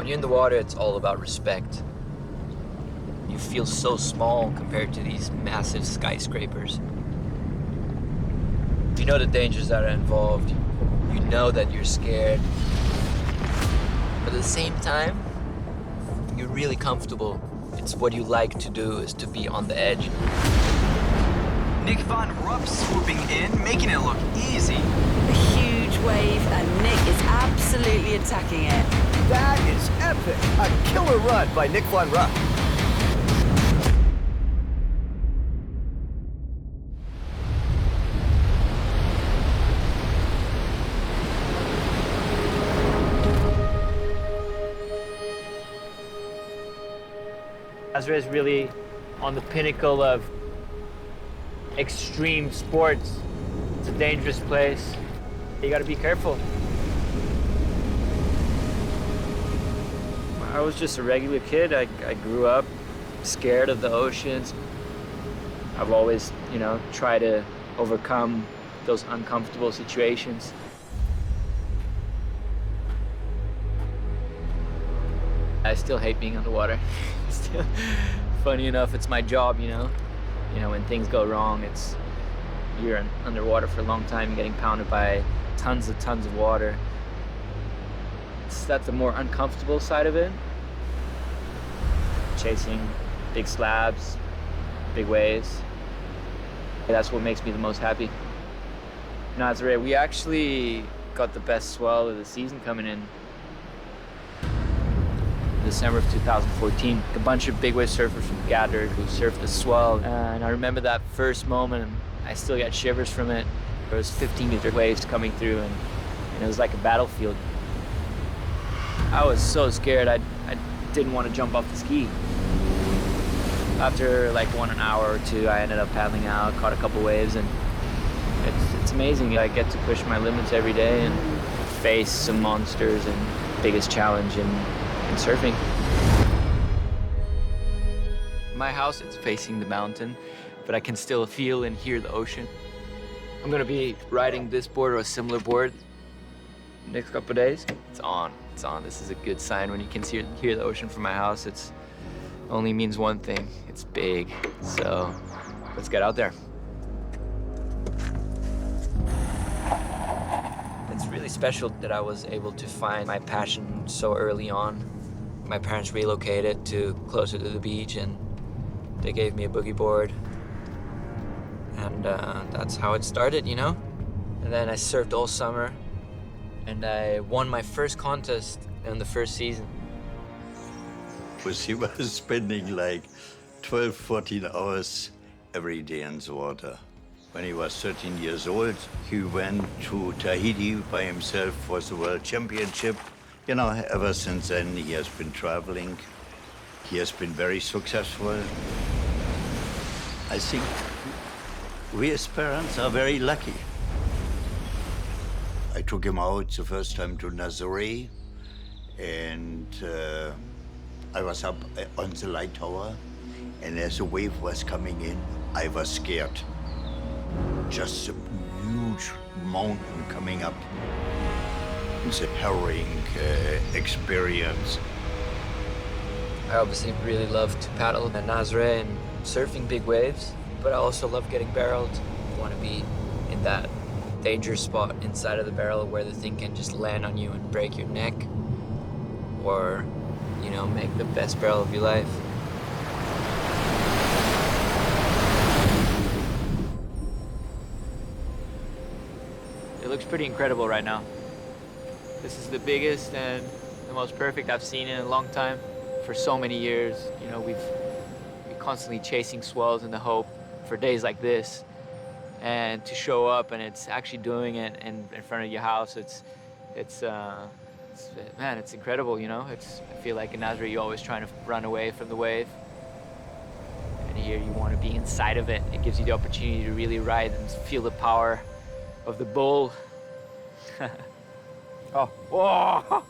When you're in the water, it's all about respect. You feel so small compared to these massive skyscrapers. You know the dangers that are involved. You know that you're scared. But at the same time, you're really comfortable. It's what you like to do, is to be on the edge. Nick Van Rupp swooping in, making it look easy. A huge wave, and Nick is absolutely attacking it. That is epic! A killer run by Nick Van Rupp. Nazaré is really on the pinnacle of extreme sports. It's a dangerous place. You gotta be careful. I was just a regular kid. I grew up scared of the oceans. I've always, tried to overcome those uncomfortable situations. I still hate being underwater. Funny enough, it's my job, when things go wrong, you're underwater for a long time, you're getting pounded by tons of water. That's the more uncomfortable side of it. Chasing big slabs, big waves. That's what makes me the most happy. Nazaré, we actually got the best swell of the season coming in December of 2014. A bunch of big wave surfers gathered who surfed the swell. And I remember that first moment, and I still get shivers from it. There was 15-meter waves coming through, and it was like a battlefield. I was so scared, I didn't want to jump off the ski. After like an hour or two, I ended up paddling out, caught a couple waves, and it's amazing. I get to push my limits every day and face some monsters, and biggest challenge in surfing. My house is facing the mountain, but I can still feel and hear the ocean. I'm gonna be riding this board or a similar board next couple of days. It's on. This is a good sign. When you can hear the ocean from my house, it only means one thing. It's big. So let's get out there. It's really special that I was able to find my passion so early on. My parents relocated to closer to the beach, and they gave me a boogie board. And that's how it started, And then I surfed all summer, and I won my first contest in the first season. He was spending like 12, 14 hours every day in the water. When he was 13 years old, he went to Tahiti by himself for the World Championship. Ever since then, he has been traveling. He has been very successful. I think we as parents are very lucky. I took him out the first time to Nazaré, and I was up on the light tower, and as the wave was coming in, I was scared. Just a huge mountain coming up. It's a harrowing experience. I obviously really love to paddle at Nazaré and surfing big waves, but I also love getting barreled. I want to be in that danger spot inside of the barrel where the thing can just land on you and break your neck, or, make the best barrel of your life. It looks pretty incredible right now. This is the biggest and the most perfect I've seen in a long time. For so many years, we're constantly chasing swells in the hope for days like this. And to show up and it's actually doing it in front of your house, it's incredible, I feel like in Nazaré, you're always trying to run away from the wave. And here you want to be inside of it. It gives you the opportunity to really ride and feel the power of the bull. Oh, whoa!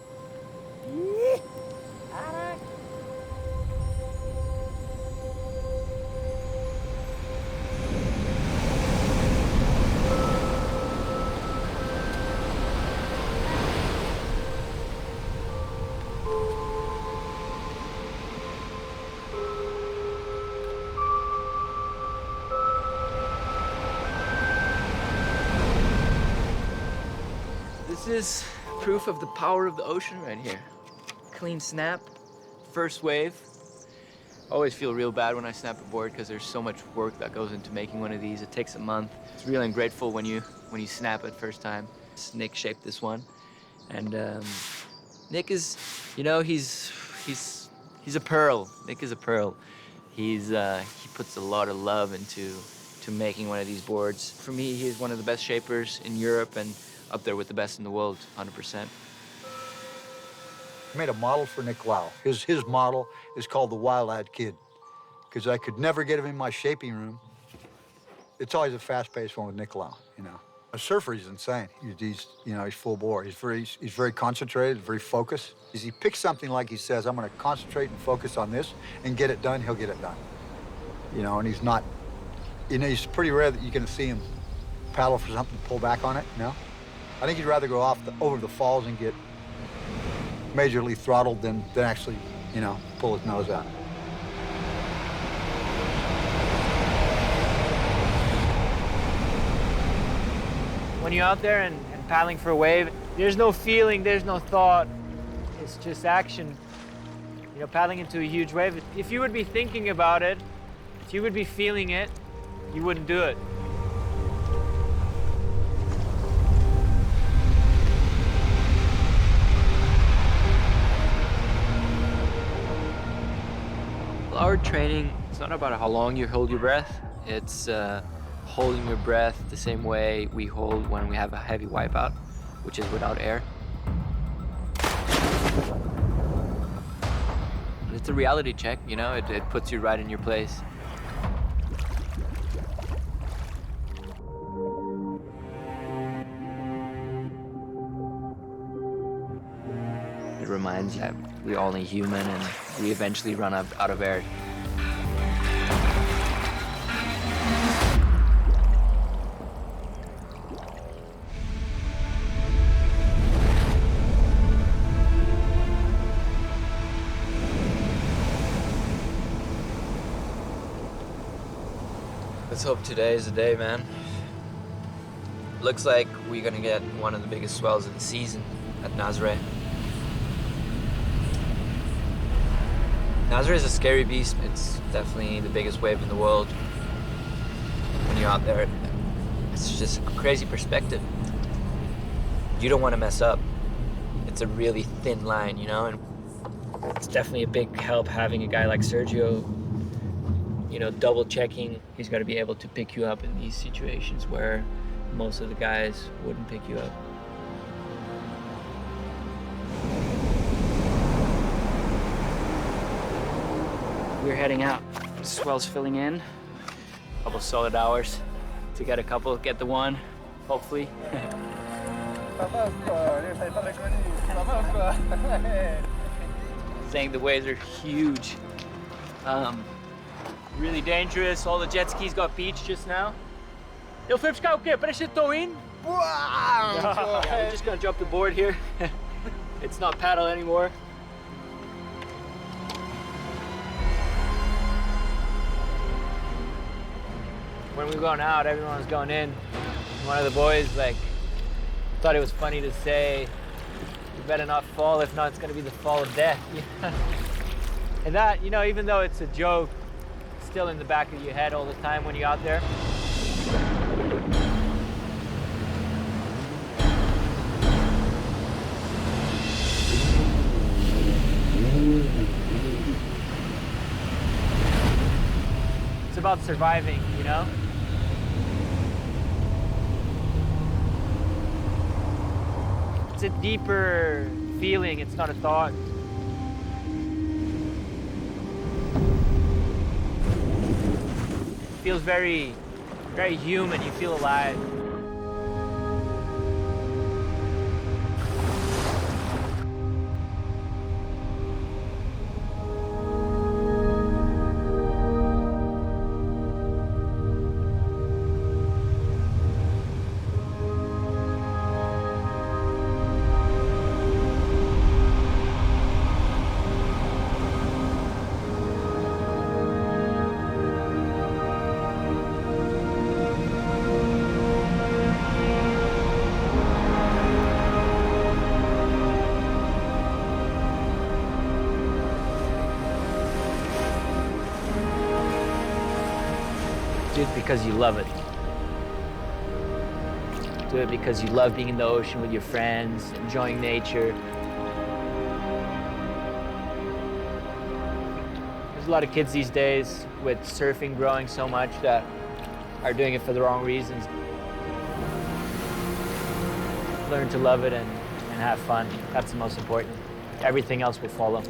is proof of the power of the ocean right here. Clean snap, first wave. Always feel real bad when I snap a board because there's so much work that goes into making one of these. It takes a month. It's really ungrateful when you snap it first time. Nick shaped this one, and Nick is, you know, he's a pearl. Nick is a pearl. He puts a lot of love into making one of these boards. For me, he is one of the best shapers in Europe and up there with the best in the world, 100%. I made a model for Nick Lau. His model is called the Wild-Eyed Kid, because I could never get him in my shaping room. It's always a fast-paced one with Nick Lau, you know. A surfer, he's insane. He's full bore. He's very concentrated, very focused. He picks something like he says, I'm gonna concentrate and focus on this and get it done, he'll get it done. You know, and he's not, you know, it's pretty rare that you're gonna see him paddle for something to pull back on it, you know? I think he'd rather go over the falls and get majorly throttled than actually, you know, pull his nose out. When you're out there and paddling for a wave, there's no feeling, there's no thought. It's just action. You know, paddling into a huge wave. If you would be thinking about it, if you would be feeling it, you wouldn't do it. Our training, it's not about how long you hold your breath. It's holding your breath the same way we hold when we have a heavy wipeout, which is without air. And it's a reality check, you know, it puts you right in your place. It reminds you that we're only human and we eventually run out of air. Let's hope today is the day, man. Looks like we're gonna get one of the biggest swells of the season at Nazare. Nazare is a scary beast. It's definitely the biggest wave in the world. When you're out there, it's just a crazy perspective. You don't want to mess up. It's a really thin line, you know, and it's definitely a big help having a guy like Sergio, you know, double checking. He's got to be able to pick you up in these situations where most of the guys wouldn't pick you up. We're heading out. The swell's filling in. A couple solid hours to get get the one, hopefully. Saying the waves are huge. Really dangerous. All the jet skis got beached just now. Ele foi buscar o quê? Parece que estou indo. Yeah, we're just gonna jump the board here. It's not paddle anymore. When we were going out, everyone was going in. One of the boys thought it was funny to say, "You better not fall. If not, it's gonna be the fall of death." And that, you know, even though it's a joke, it's still in the back of your head all the time when you're out there. It's about surviving, you know? It's a deeper feeling, it's not a thought. It feels very, very human, you feel alive. it because you love it. Do it because you love being in the ocean with your friends, enjoying nature. There's a lot of kids these days with surfing growing so much that are doing it for the wrong reasons. Learn to love it and have fun. That's the most important. Everything else will follow.